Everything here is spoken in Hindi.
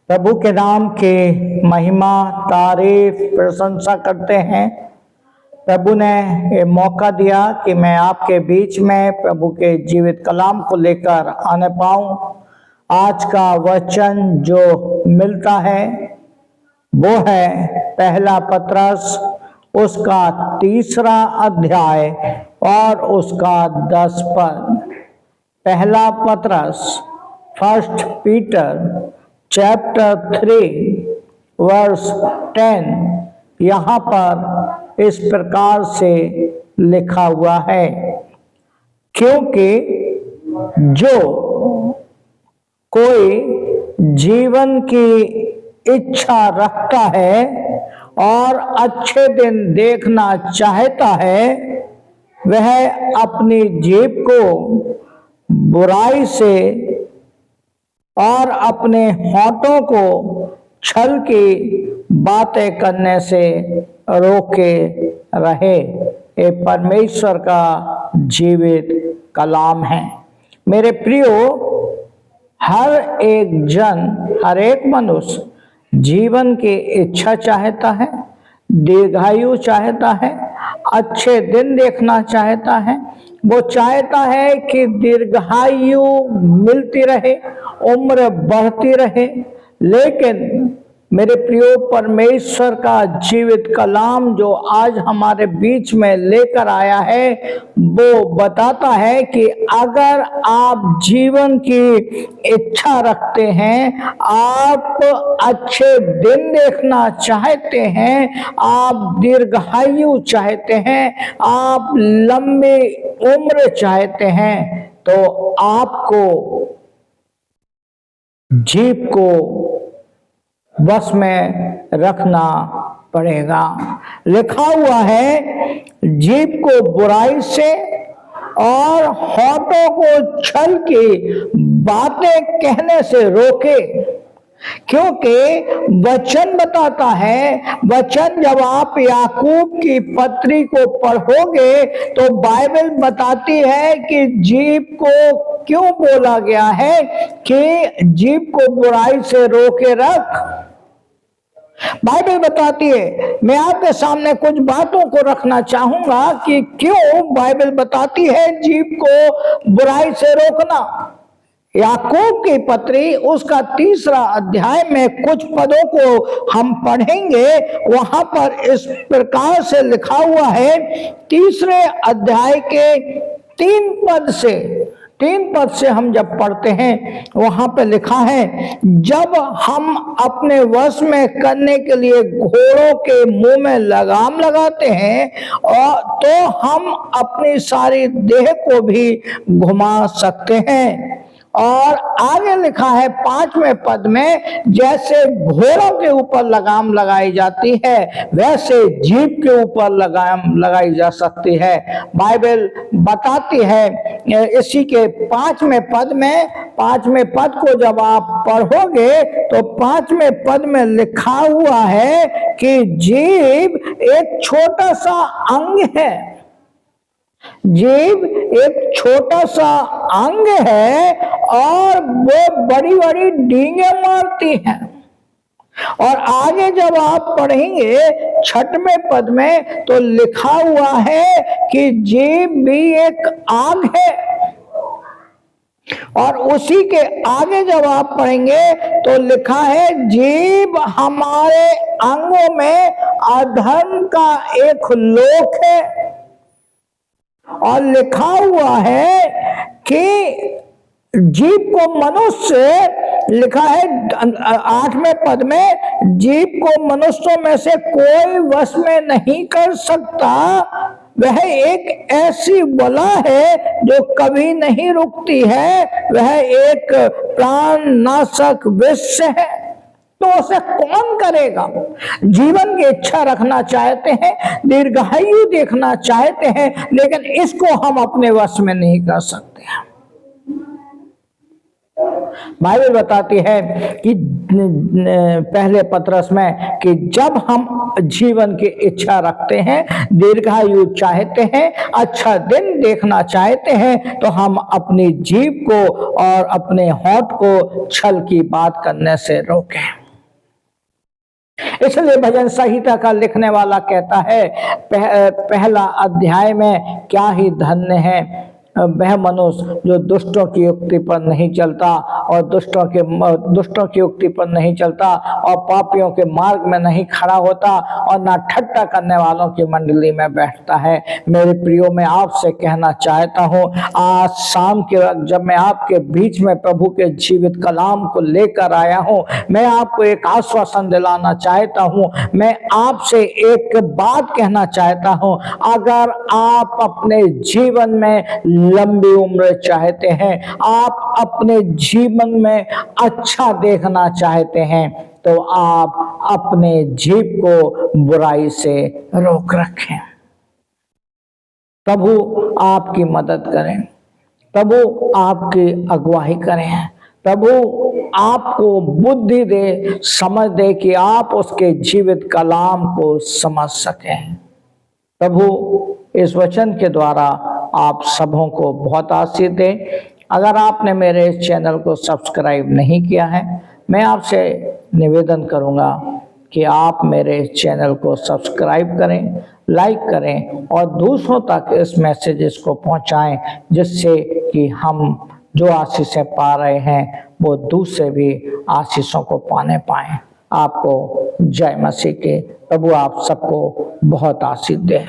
प्रभु के नाम की महिमा, तारीफ, प्रशंसा करते हैं। प्रभु ने ये मौका दिया कि मैं आपके बीच में प्रभु के जीवित कलाम को लेकर आने पाऊं। आज का वचन जो मिलता है वो है पहला पतरस, उसका 3 अध्याय और उसका 10 पद। पहला पतरस, 1 पीटर चैप्टर 3 वर्स 10, यहाँ पर इस प्रकार से लिखा हुआ है, क्योंकि जो कोई जीवन की इच्छा रखता है और अच्छे दिन देखना चाहता है, वह अपनी जीभ को बुराई से और अपने होठों को छल की बातें करने से रोके रहे। ये परमेश्वर का जीवित कलाम है। मेरे प्रियो, हर एक जन, हर एक मनुष्य जीवन की इच्छा चाहता है, दीर्घायु चाहता है, अच्छे दिन देखना चाहता है। वो चाहता है कि दीर्घायु मिलती रहे, उम्र बढ़ती रहे। लेकिन मेरे प्रियो, परमेश्वर का जीवित कलाम जो आज हमारे बीच में लेकर आया है, वो बताता है कि अगर आप जीवन की इच्छा रखते हैं, आप अच्छे दिन देखना चाहते हैं, आप दीर्घायु चाहते हैं, आप लंबी उम्र चाहते हैं, तो आपको जीभ को बस में रखना पड़ेगा। लिखा हुआ है, जीभ को बुराई से और होठों को छल की बातें कहने से रोके, क्योंकि वचन बताता है, वचन जब आप याकूब की पत्री को पढ़ोगे तो बाइबल बताती है कि जीभ को क्यों बोला गया है कि जीभ को बुराई से रोके रख। बाइबल बताती है। मैं आपके सामने कुछ बातों को रखना चाहूंगा कि क्यों बाइबल बताती है जीभ को बुराई से रोकना। याकूब की पत्री उसका 3 अध्याय में कुछ पदों को हम पढ़ेंगे। वहां पर इस प्रकार से लिखा हुआ है, 3 अध्याय के 3 पद से हम जब पढ़ते हैं, वहां पे लिखा है, जब हम अपने वश में करने के लिए घोड़ों के मुंह में लगाम लगाते हैं और तो हम अपनी सारी देह को भी घुमा सकते हैं। और आगे लिखा है 5वें पद में, जैसे घोड़ों के ऊपर लगाम लगाई जाती है, वैसे जीभ के ऊपर लगाम लगाई जा सकती है। बाइबल बताती है इसी के 5वें पद में, 5वें पद को जब आप पढ़ोगे तो 5वें पद में लिखा हुआ है कि जीभ एक छोटा सा अंग है। जीभ एक छोटा सा अंग है और वो बड़ी बड़ी डींगे मारती है। और आगे जब आप पढ़ेंगे 6वें पद में तो लिखा हुआ है कि जीभ भी एक आग है। और उसी के आगे जब आप पढ़ेंगे तो लिखा है, जीभ हमारे अंगों में अधर्म का एक लोक है। और लिखा हुआ है कि जीभ को मनुष्य, लिखा है 8वें पद में, जीभ को मनुष्यों में से कोई वश में नहीं कर सकता। वह एक ऐसी बला है जो कभी नहीं रुकती है, वह एक प्राण नाशक विष है, तो उसे कौन करेगा। जीवन की इच्छा रखना चाहते हैं, दीर्घायु देखना चाहते हैं, लेकिन इसको हम अपने वश में नहीं कर सकते। बाइबल बताती है कि पहले पतरस में कि जब हम जीवन की इच्छा रखते हैं, दीर्घायु चाहते हैं, अच्छा दिन देखना चाहते हैं, तो हम अपनी जीभ को और अपने होंठ को छल की बात करने से रोकें। इसलिए भजन संहिता का लिखने वाला कहता है पहला अध्याय में, क्या ही धन्य है वह मनुष्य जो दुष्टों की युक्ति पर नहीं चलता और दुष्टों की युक्ति पर नहीं चलता और पापियों के मार्ग में नहीं खड़ा होता और ना ठट्टा करने वालों की मंडली में बैठता है। मेरे प्रियो, मैं आपसे कहना चाहता हूँ, आज शाम के वक्त जब मैं आपके बीच में प्रभु के जीवित कलाम को लेकर आया हूँ, मैं आपको एक आश्वासन दिलाना चाहता हूँ, मैं आपसे एक बात कहना चाहता हूँ। अगर आप अपने जीवन में लंबी उम्र चाहते हैं, आप अपने जीवन में अच्छा देखना चाहते हैं, तो आप अपने जीभ को बुराई से रोक रखें। प्रभु आपकी मदद करें, प्रभु आपकी अगुवाई करें, प्रभु आपको बुद्धि दे, समझ दे कि आप उसके जीवित कलाम को समझ सकें। प्रभु इस वचन के द्वारा आप सबों को बहुत आशीष दें। अगर आपने मेरे इस चैनल को सब्सक्राइब नहीं किया है, मैं आपसे निवेदन करूंगा कि आप मेरे इस चैनल को सब्सक्राइब करें, लाइक करें और दूसरों तक इस मैसेजेस को पहुंचाएं, जिससे कि हम जो आशीषें पा रहे हैं वो दूसरे भी आशीषों को पाने पाएं। आपको जय मसीह के। प्रभु आप सबको बहुत आशीष दे।